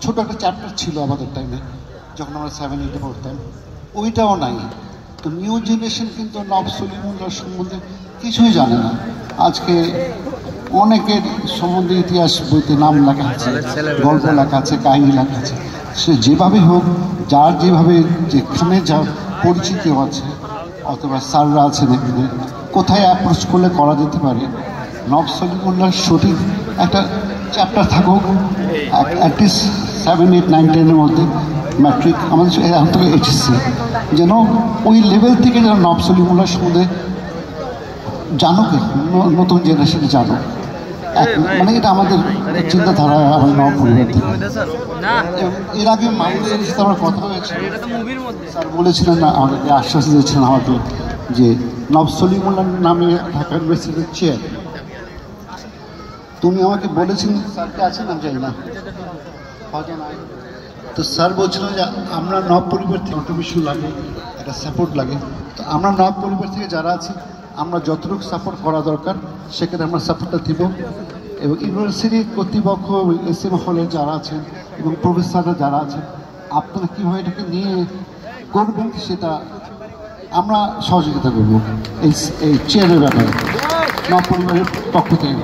ছোট একটা চ্যাপ্টার ছিল আমাদের টাইমে যখন আমরা 7-8 পড়তাম, ওইটাও নাই। তো নিউ জেনারেশন কিন্তু নওয়াব সলিমুল্লাহ সম্বন্ধে কিছুই জানে না। আজকে অনেকের সম্বন্ধে ইতিহাস বইতে নাম লেখা আছে, গল্প লেখা আছে, কাহিনী লেখা আছে। সে যেভাবে হোক, যার যেভাবে যেখানে যার পরিচিতি আছে অথবা স্যাররা আছেন এখানে, কোথায় অ্যাপ্রোচ করলে করা যেতে পারে, নওয়াব সলিমুল্লাহর সঠিক একটা চ্যাপ্টার থাকুক, অ্যাটলিস্ট 7, 8, 9, 10-এর মধ্যে ম্যাট্রিক আমাদের এখন থেকে HSC, যেন ওই লেভেল থেকে যেন নওয়াব সলিমুল্লাহ সম্বন্ধে জানুক, নতুন জেনারেশনে জানুক। মানে এটা আমাদের চিন্তাধারা, আমার নওয়াব পরিবার থেকে। এর আগে মামুনের সাথে আমার কথা হয়েছে, স্যার বলেছিলেন না, আমাদেরকে আশ্বাস দিয়েছিলেন আমাকে যে নওয়াব সলিমুল্লাহ নামে ঢাকা ইউনিভার্সিটির চেয়ার। তুমি আমাকে বলেছিলেন, স্যারকে আছেন আমি জানি না, তো স্যার বলছিলেন যে আমরা নওয়াব পরিবার থেকে কন্ট্রিবিউশন লাগে, একটা সাপোর্ট লাগে। তো আমরা নওয়াব পরিবার থেকে যারা আছি, আমরা যতটুকু সাপোর্ট করা দরকার সেক্ষেত্রে আমরা সাপোর্টটা দিব। এবং ইউনিভার্সিটি কর্তৃপক্ষ, SM হলের যারা আছেন এবং প্রফেসররা যারা আছেন, আপনারা কীভাবে এটাকে নিয়ে করবেন সেটা আমরা সহযোগিতা করব এই চেয়ারের ব্যাপারে নওয়াব পরিবারের পক্ষ থেকে।